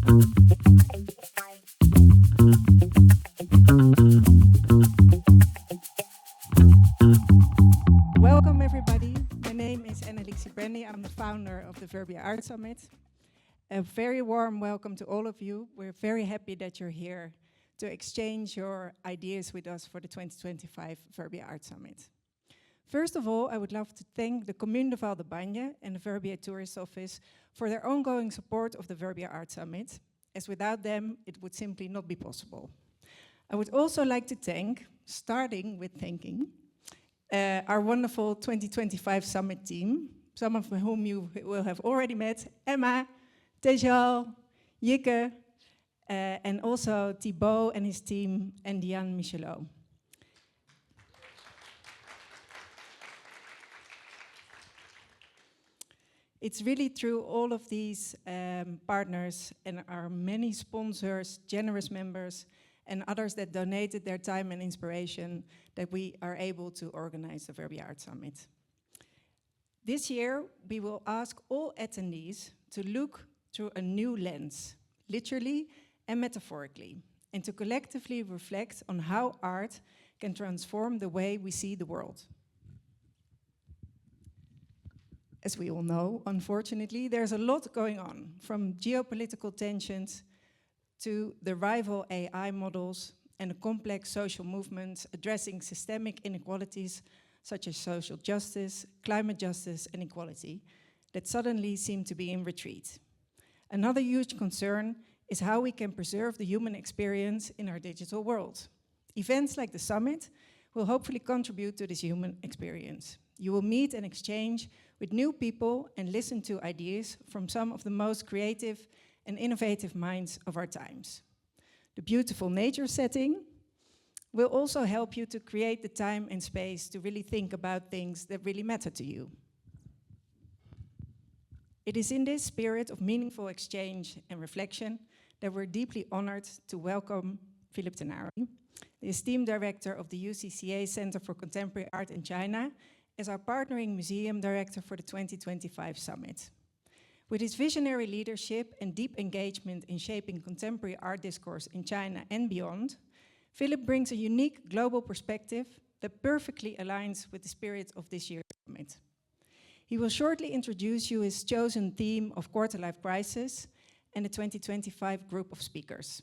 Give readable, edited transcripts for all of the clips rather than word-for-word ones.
Welcome everybody. My name is Anneliek Sijbrandij. I'm the founder of the Verbier Art Summit. A very warm welcome to all of you. We're very happy that you're here to exchange your ideas with us for the 2025 Verbier Art Summit. First of all, I would love to thank the Commune de Val de Bagne and the Verbier Tourist Office for their ongoing support of the Verbier Art Summit, as without them, it would simply not be possible. I would also like to thank, starting with thanking, our wonderful 2025 Summit team, some of whom you will have already met, Emma, Tejal, Jikke, and also Thibaut and his team, and Diane Michelot. It's really through all of these partners and our many sponsors, generous members, and others that donated their time and inspiration that we are able to organize the Verbier Art Summit. This year, we will ask all attendees to look through a new lens, literally and metaphorically, and to collectively reflect on how art can transform the way we see the world. As we all know, unfortunately, there's a lot going on, from geopolitical tensions to the rival AI models and the complex social movements addressing systemic inequalities such as social justice, climate justice, and equality that suddenly seem to be in retreat. Another huge concern is how we can preserve the human experience in our digital world. Events like the summit will hopefully contribute to this human experience. You will meet and exchange with new people and listen to ideas from some of the most creative and innovative minds of our times. The beautiful nature setting will also help you to create the time and space to really think about things that really matter to you. It is in this spirit of meaningful exchange and reflection that we're deeply honored to welcome Philip Tinari, the esteemed director of the UCCA Center for Contemporary Art in China, as our partnering museum director for the 2025 summit. With his visionary leadership and deep engagement in shaping contemporary art discourse in China and beyond, Philip brings a unique global perspective that perfectly aligns with the spirit of this year's summit. He will shortly introduce you his chosen theme of quarter-life crisis and the 2025 group of speakers.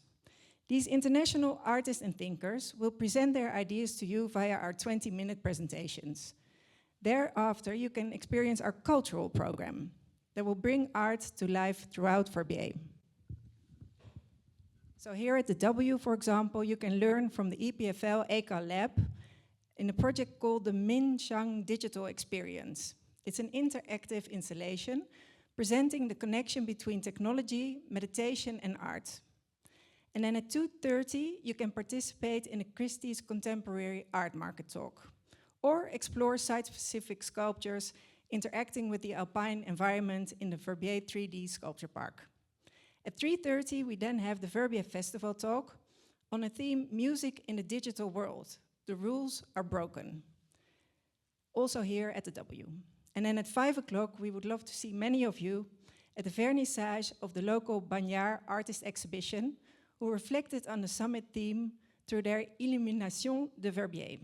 These international artists and thinkers will present their ideas to you via our 20-minute presentations. Thereafter, you can experience our cultural program that will bring art to life throughout Verbier. So here at the W, for example, you can learn from the EPFL ECA Lab in a project called the Min Shang Digital Experience. It's an interactive installation presenting the connection between technology, meditation, and art. And then at 2:30, you can participate in a Christie's Contemporary Art Market talk, or explore site-specific sculptures interacting with the alpine environment in the Verbier 3D Sculpture Park. At 3:30, we then have the Verbier Festival talk on a theme, Music in the Digital World. The rules are broken. Also here at the W. And then at 5 o'clock, we would love to see many of you at the vernissage of the local Bagnard artist exhibition, who reflected on the summit theme through their Illumination de Verbier.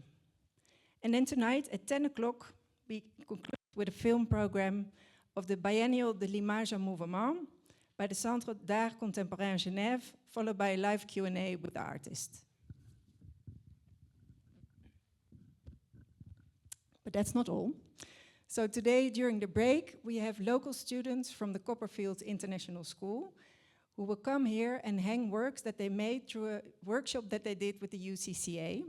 And then tonight at 10 o'clock, we conclude with a film program of the biennial de l'image en mouvement by the Centre d'Art Contemporain Genève, followed by a live Q&A with the artist. But that's not all. So today, during the break, we have local students from the Copperfield International School who will come here and hang works that they made through a workshop that they did with the UCCA,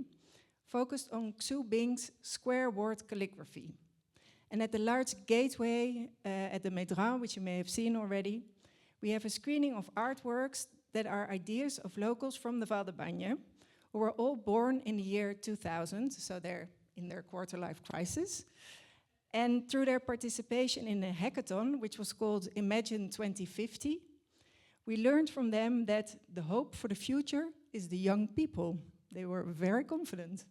focused on Xu Bing's square word calligraphy. And at the large gateway at the Médrin, which you may have seen already, we have a screening of artworks that are ideas of locals from the Val de Bagne, who were all born in the year 2000, so they're in their quarter-life crisis. And through their participation in a hackathon, which was called Imagine 2050, we learned from them that the hope for the future is the young people. They were very confident.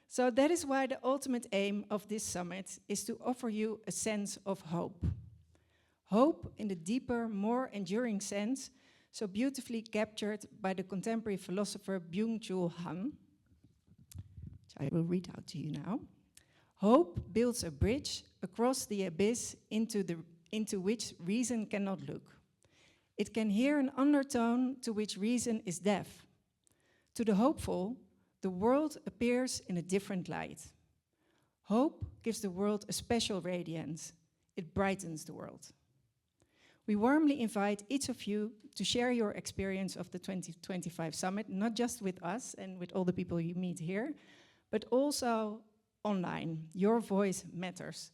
So that is why the ultimate aim of this summit is to offer you a sense of hope. Hope in the deeper, more enduring sense, so beautifully captured by the contemporary philosopher Byung-Chul Han, which I will read out to you now. Hope builds a bridge across the abyss into which reason cannot look. It can hear an undertone to which reason is deaf. To the hopeful, the world appears in a different light. Hope gives the world a special radiance. It brightens the world. We warmly invite each of you to share your experience of the 2025 summit, not just with us and with all the people you meet here, but also online. Your voice matters.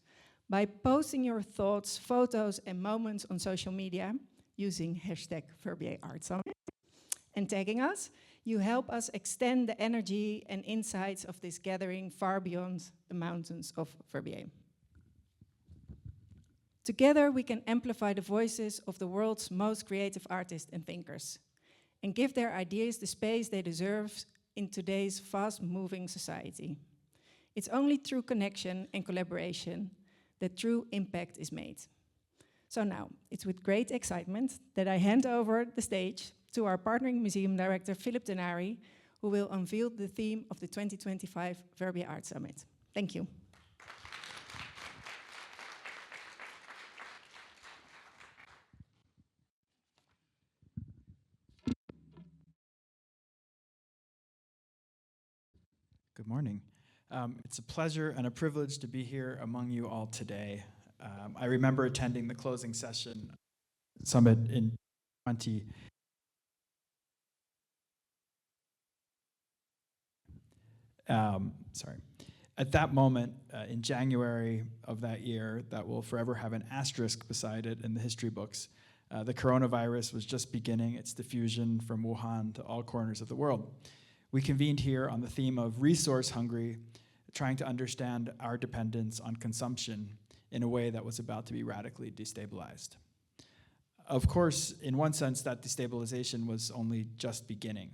By posting your thoughts, photos, and moments on social media using hashtag Verbier Art Summit and tagging us, you help us extend the energy and insights of this gathering far beyond the mountains of Verbier. Together, we can amplify the voices of the world's most creative artists and thinkers and give their ideas the space they deserve in today's fast-moving society. It's only through connection and collaboration that true impact is made. So now, it's with great excitement that I hand over the stage to our partnering museum director, Philip Tinari, who will unveil the theme of the 2025 Verbier Art Summit. Thank you. Good morning. It's a pleasure and a privilege to be here among you all today. I remember attending the closing session summit in 20. At that moment, in January of that year, that will forever have an asterisk beside it in the history books, the coronavirus was just beginning its diffusion from Wuhan to all corners of the world. We convened here on the theme of resource hungry, trying to understand our dependence on consumption in a way that was about to be radically destabilized. Of course, in one sense, that destabilization was only just beginning.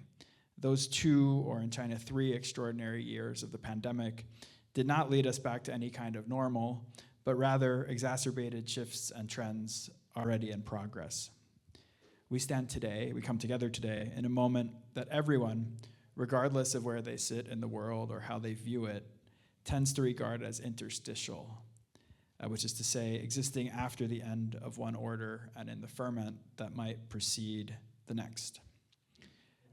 Those 2, or in China 3, extraordinary years of the pandemic did not lead us back to any kind of normal, but rather exacerbated shifts and trends already in progress. We come together today in a moment that everyone, regardless of where they sit in the world or how they view it, tends to regard as interstitial, which is to say, existing after the end of one order and in the ferment that might precede the next.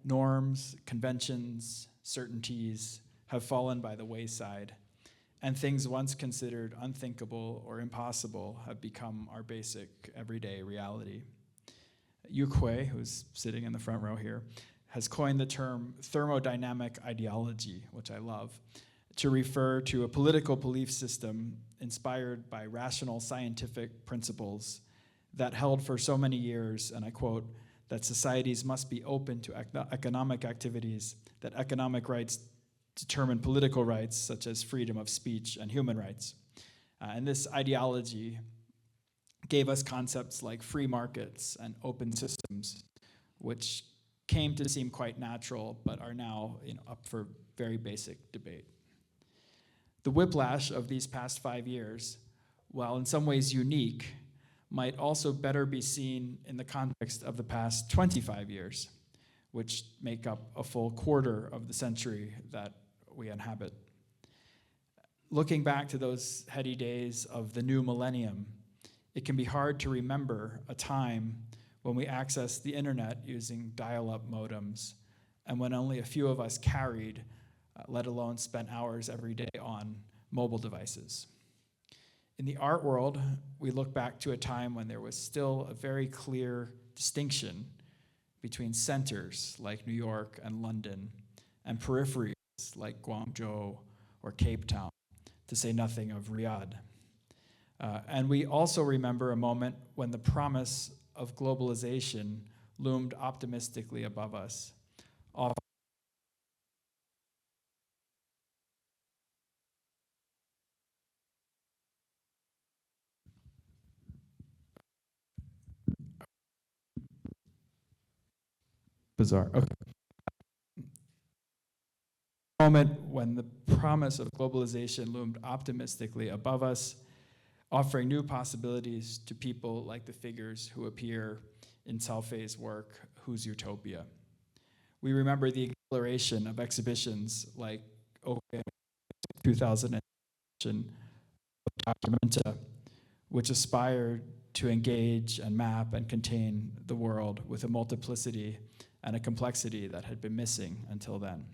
Norms, conventions, certainties have fallen by the wayside, and things once considered unthinkable or impossible have become our basic everyday reality. Yu Kui, who's sitting in the front row here, has coined the term thermodynamic ideology, which I love, to refer to a political belief system inspired by rational scientific principles that held for so many years, and I quote, that societies must be open to economic activities, that economic rights determine political rights, such as freedom of speech and human rights. And this ideology gave us concepts like free markets and open systems, which came to seem quite natural, but are now up for very basic debate. The whiplash of these past 5 years, while in some ways unique, might also better be seen in the context of the past 25 years, which make up a full quarter of the century that we inhabit. Looking back to those heady days of the new millennium, it can be hard to remember a time when we accessed the internet using dial-up modems, and when only a few of us carried, let alone spent hours every day on mobile devices. In the art world, we look back to a time when there was still a very clear distinction between centers like New York and London, and peripheries like Guangzhou or Cape Town, to say nothing of Riyadh. And we also remember a moment when the promise of globalization loomed optimistically above us. Bizarre. Okay. Moment when the promise of globalization loomed optimistically above us, offering new possibilities to people like the figures who appear in Taofei's work, Whose Utopia? We remember the exhilaration of exhibitions like 2000 Documenta, which aspired to engage and map and contain the world with a multiplicity and a complexity that had been missing until then.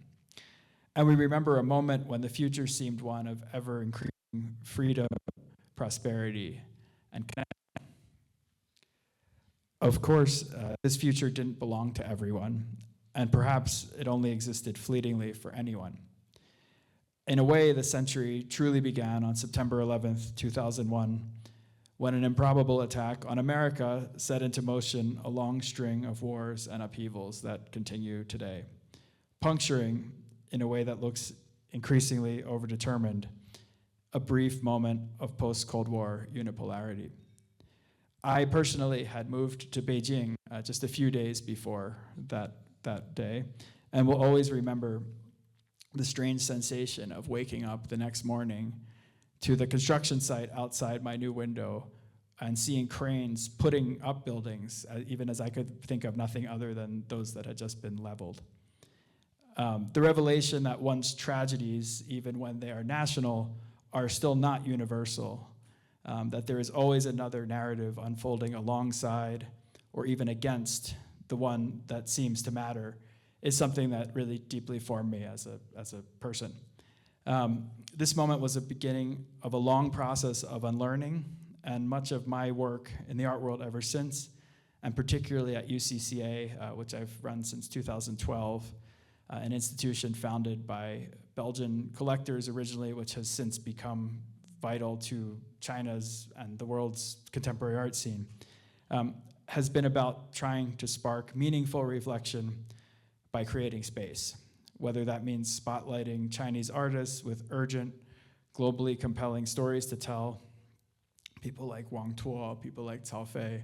And we remember a moment when the future seemed one of ever-increasing freedom, prosperity, and connection. Of course, this future didn't belong to everyone, and perhaps it only existed fleetingly for anyone. In a way, the century truly began on September 11th, 2001, when an improbable attack on America set into motion a long string of wars and upheavals that continue today, puncturing, in a way that looks increasingly overdetermined, a brief moment of post-Cold War unipolarity. I personally had moved to Beijing just a few days before that day, and will always remember the strange sensation of waking up the next morning to the construction site outside my new window and seeing cranes putting up buildings, even as I could think of nothing other than those that had just been leveled. The revelation that one's tragedies, even when they are national, are still not universal, that there is always another narrative unfolding alongside or even against the one that seems to matter, is something that really deeply formed me as a person. This moment was the beginning of a long process of unlearning, and much of my work in the art world ever since, and particularly at UCCA, which I've run since 2012, an institution founded by Belgian collectors originally, which has since become vital to China's and the world's contemporary art scene, has been about trying to spark meaningful reflection by creating space, whether that means spotlighting Chinese artists with urgent, globally compelling stories to tell, people like Wang Tuo, people like Cao Fei,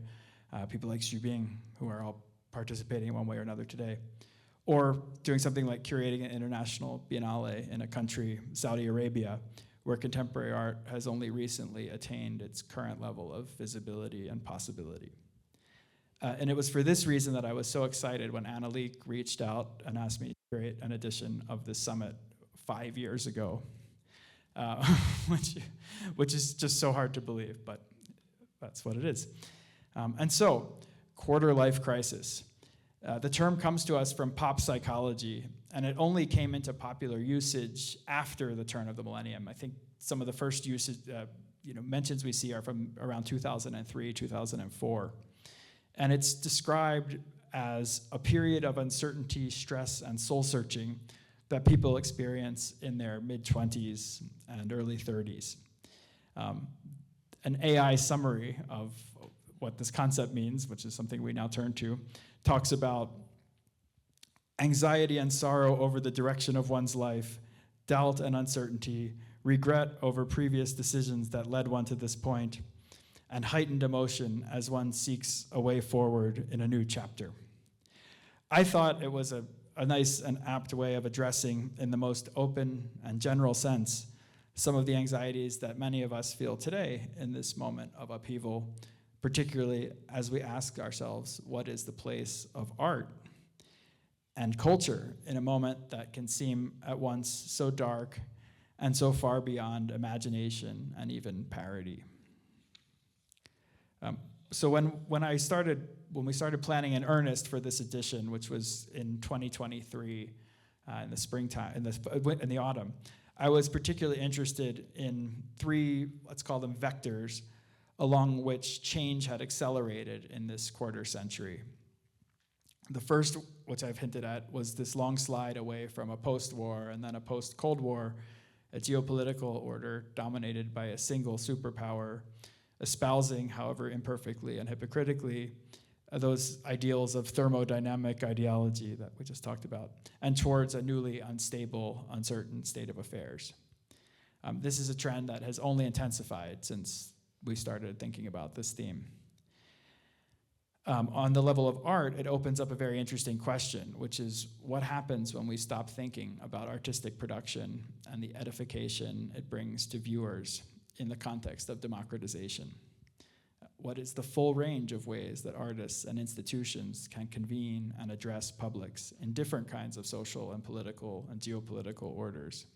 people like Xu Bing, who are all participating in one way or another today, or doing something like curating an international biennale in a country, Saudi Arabia, where contemporary art has only recently attained its current level of visibility and possibility. And it was for this reason that I was so excited when Anneliek reached out and asked me to create an edition of this summit 5 years ago, which is just so hard to believe, but that's what it is. And so, quarter-life crisis. The term comes to us from pop psychology, and it only came into popular usage after the turn of the millennium. I think some of the first usage, mentions we see are from around 2003, 2004. And it's described as a period of uncertainty, stress, and soul-searching that people experience in their mid-20s and early 30s. An AI summary of what this concept means, which is something we now turn to, talks about anxiety and sorrow over the direction of one's life, doubt and uncertainty, regret over previous decisions that led one to this point, and heightened emotion as one seeks a way forward in a new chapter. I thought it was a nice and apt way of addressing, in the most open and general sense, some of the anxieties that many of us feel today in this moment of upheaval, particularly as we ask ourselves, what is the place of art and culture in a moment that can seem at once so dark and so far beyond imagination and even parody? So when we started planning in earnest for this edition, which was in 2023, in the springtime, in the autumn, I was particularly interested in 3, let's call them vectors, along which change had accelerated in this quarter century. The first, which I've hinted at, was this long slide away from a post-war and then a post-Cold War, a geopolitical order dominated by a single superpower, espousing, however imperfectly and hypocritically, those ideals of thermodynamic ideology that we just talked about, and towards a newly unstable, uncertain state of affairs. This is a trend that has only intensified since we started thinking about this theme. On the level of art, it opens up a very interesting question, which is what happens when we stop thinking about artistic production and the edification it brings to viewers in the context of democratization. what is the full range of ways that artists and institutions can convene and address publics in different kinds of social and political and geopolitical orders.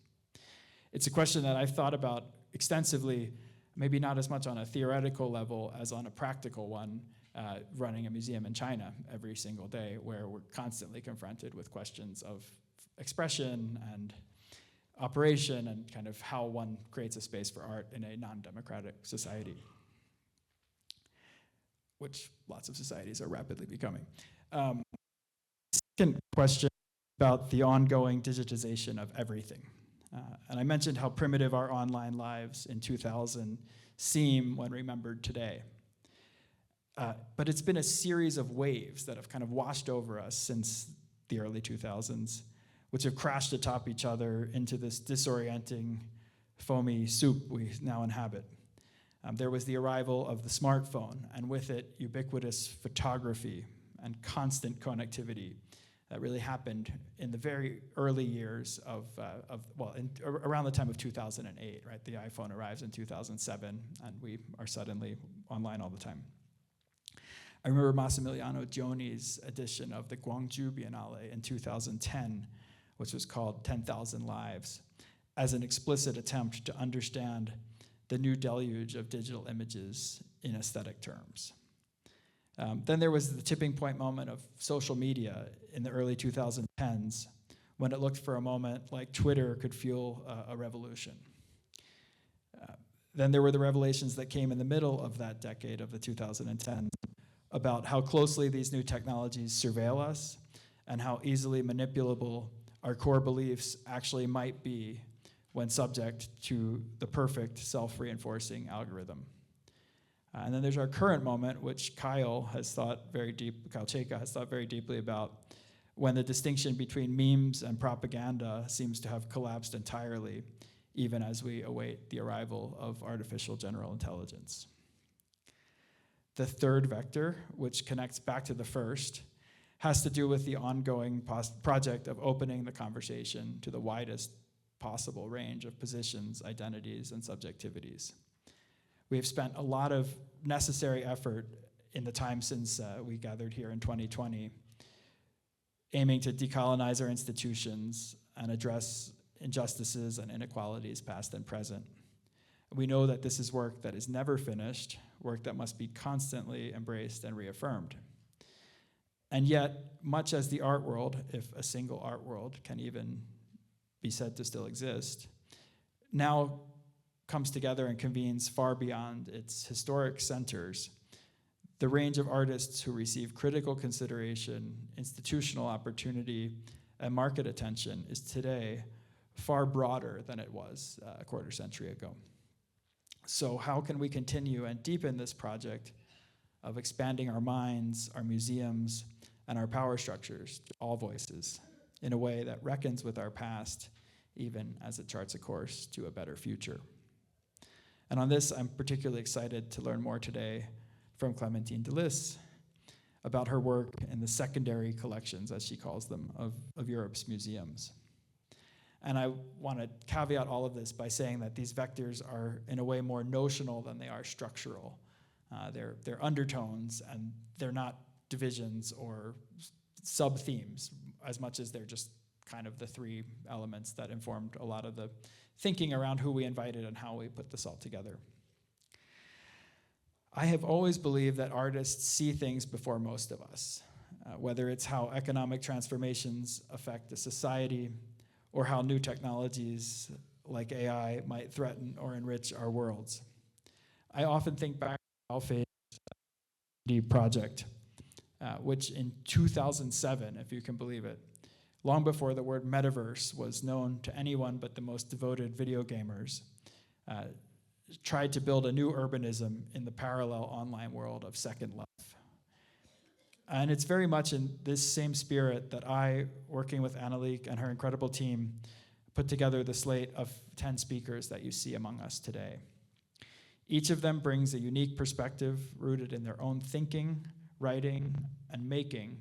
It's a question that I've thought about extensively, maybe not as much on a theoretical level as on a practical one, running a museum in China every single day, where we're constantly confronted with questions of expression and operation and kind of how one creates a space for art in a non-democratic society, which lots of societies are rapidly becoming. Second question about the ongoing digitization of everything. And I mentioned how primitive our online lives in 2000 seem when remembered today. But it's been a series of waves that have kind of washed over us since the early 2000s, which have crashed atop each other into this disorienting, foamy soup we now inhabit. There was the arrival of the smartphone, and with it, ubiquitous photography and constant connectivity that really happened in the very early years around the time of 2008, right? The iPhone arrives in 2007, and we are suddenly online all the time. I remember Massimiliano Gioni's edition of the Guangzhou Biennale in 2010, which was called 10,000 Lives, as an explicit attempt to understand the new deluge of digital images in aesthetic terms. Then there was the tipping point moment of social media in the early 2010s, when it looked for a moment like Twitter could fuel a revolution. Then there were the revelations that came in the middle of that decade of the 2010s about how closely these new technologies surveil us and how easily manipulable our core beliefs actually might be when subject to the perfect self-reinforcing algorithm. And then there's our current moment, which Kyle Cheka has thought very deeply about, when the distinction between memes and propaganda seems to have collapsed entirely, even as we await the arrival of artificial general intelligence. The third vector, which connects back to the first, has to do with the ongoing project of opening the conversation to the widest possible range of positions, identities, and subjectivities. We have spent a lot of necessary effort in the time since we gathered here in 2020, aiming to decolonize our institutions and address injustices and inequalities past and present. We know that this is work that is never finished, work that must be constantly embraced and reaffirmed. And yet, much as the art world, if a single art world can even be said to still exist, now comes together and convenes far beyond its historic centers, the range of artists who receive critical consideration, institutional opportunity, and market attention is today far broader than it was a quarter century ago. So how can we continue and deepen this project of expanding our minds, our museums, and our power structures to all voices in a way that reckons with our past, even as it charts a course to a better future? And on this, I'm particularly excited to learn more today from Clémentine Delis about her work in the secondary collections, as she calls them, of Europe's museums. And I want to caveat all of this by saying that these vectors are in a way more notional than they are structural. They're undertones, and they're not divisions or sub-themes as much as they're just kind of the three elements that informed a lot of the thinking around who we invited and how we put this all together. I have always believed that artists see things before most of us, whether it's how economic transformations affect a society or how new technologies like AI might threaten or enrich our worlds. I often think back to Alfred's project, which in 2007, if you can believe it, long before the word metaverse was known to anyone but the most devoted video gamers, tried to build a new urbanism in the parallel online world of Second Life. And it's very much in this same spirit that I, working with Anneliek and her incredible team, put together the slate of 10 speakers that you see among us today. Each of them brings a unique perspective rooted in their own thinking, writing, and making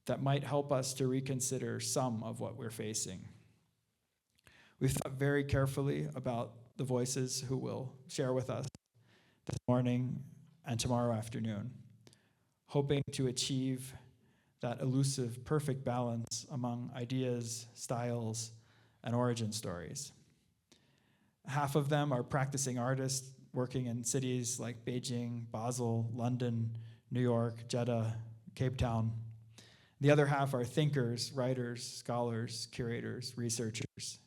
that might help us to reconsider some of what we're facing. We've thought very carefully about the voices who will share with us this morning and tomorrow afternoon, hoping to achieve that elusive, perfect balance among ideas, styles, and origin stories. Half of them are practicing artists working in cities like Beijing, Basel, London, New York, Jeddah, Cape Town. The other half are thinkers, writers, scholars, curators, researchers,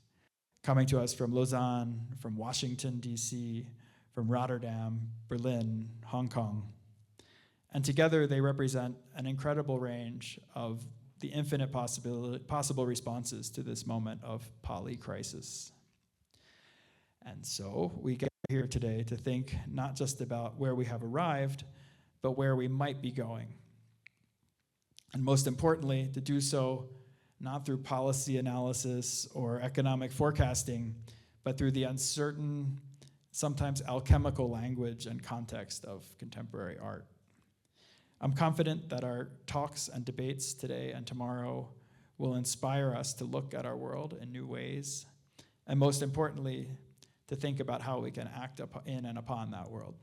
coming to us from Lausanne, from Washington, D.C., from Rotterdam, Berlin, Hong Kong. And together they represent an incredible range of the infinite possible responses to this moment of polycrisis. And so we get here today to think not just about where we have arrived, but where we might be going. And most importantly, to do so not through policy analysis or economic forecasting, but through the uncertain, sometimes alchemical language and context of contemporary art. I'm confident that our talks and debates today and tomorrow will inspire us to look at our world in new ways, and most importantly, to think about how we can act in and upon that world.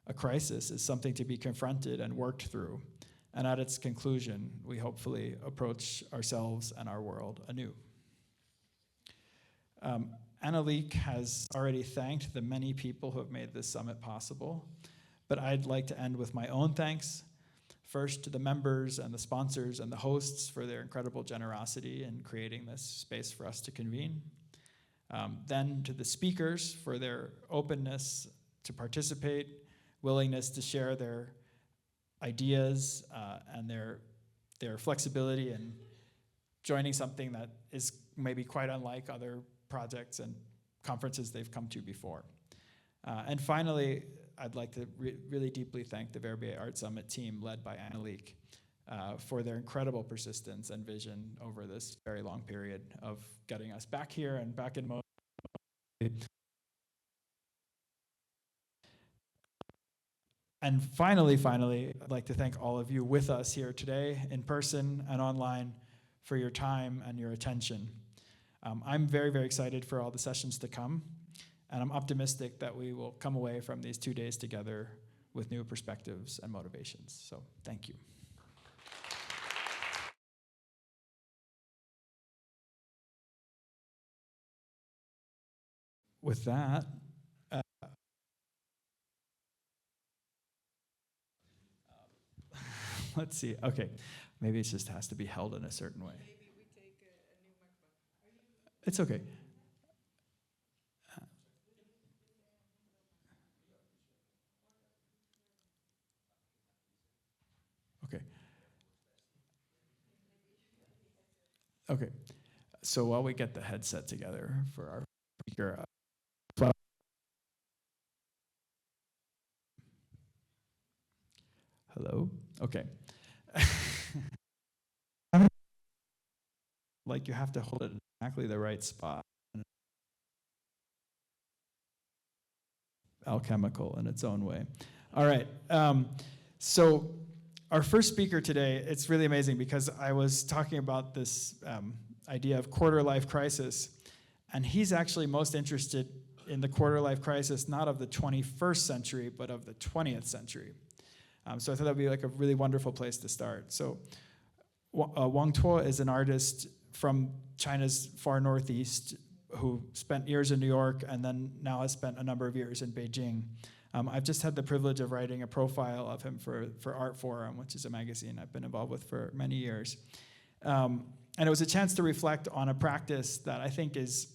A crisis is something to be confronted and worked through, and at its conclusion, we hopefully approach ourselves and our world anew. Anneliek has already thanked the many people who have made this summit possible, but I'd like to end with my own thanks. First, to the members and the sponsors and the hosts for their incredible generosity in creating this space for us to convene. Then to the speakers for their openness to participate, willingness to share their ideas and their flexibility in joining something that is maybe quite unlike other projects and conferences they've come to before. And finally, I'd like to really deeply thank the Verbier Art Summit team led by Anneliek for their incredible persistence and vision over this very long period of getting us back here and back in mode. And finally, I'd like to thank all of you with us here today, in person and online, for your time and your attention. I'm very, very excited for all the sessions to come, and I'm optimistic that we will come away from these 2 days together with new perspectives and motivations. So thank you. With that, let's see. Okay, maybe it just has to be held in a certain way. Maybe we take a new microphone. It's okay. Okay. Okay. So while we get the headset together for our speaker, hello? Okay. Like you have to hold it in exactly the right spot. Alchemical in its own way. All right. So our first speaker today, it's really amazing because I was talking about this idea of quarter-life crisis, and he's actually most interested in the quarter-life crisis, not of the 21st century, but of the 20th century. So I thought that would be like a really wonderful place to start. So Wang Tuo is an artist from China's far northeast who spent years in New York and then now has spent a number of years in Beijing. I've just had the privilege of writing a profile of him for Art Forum, which is a magazine I've been involved with for many years. And it was a chance to reflect on a practice that I think is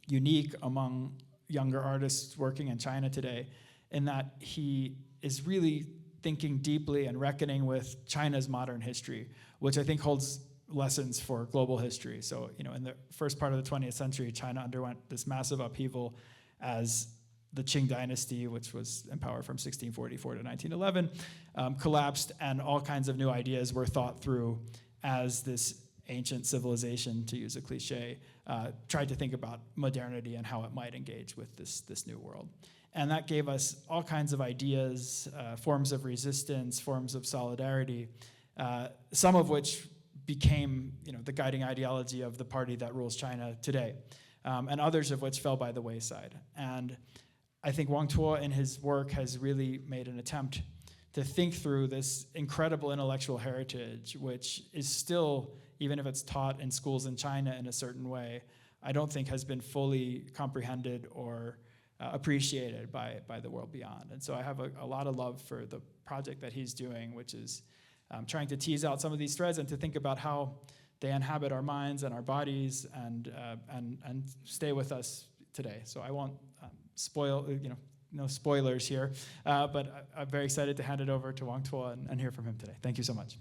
unique among younger artists working in China today, in that he is really thinking deeply and reckoning with China's modern history, which I think holds lessons for global history. So, in the first part of the 20th century, China underwent this massive upheaval as the Qing dynasty, which was in power from 1644 to 1911, collapsed, and all kinds of new ideas were thought through as this ancient civilization, to use a cliche, tried to think about modernity and how it might engage with this new world. And that gave us all kinds of ideas, forms of resistance, forms of solidarity, some of which became the guiding ideology of the party that rules China today, and others of which fell by the wayside. And I think Wang Tuo in his work has really made an attempt to think through this incredible intellectual heritage, which is still, even if it's taught in schools in China in a certain way, I don't think has been fully comprehended or appreciated by the world beyond. And so I have a lot of love for the project that he's doing, which is trying to tease out some of these threads and to think about how they inhabit our minds and our bodies and stay with us today. So I won't spoil, no spoilers here, but I'm very excited to hand it over to Wang Tuo and hear from him today. Thank you so much.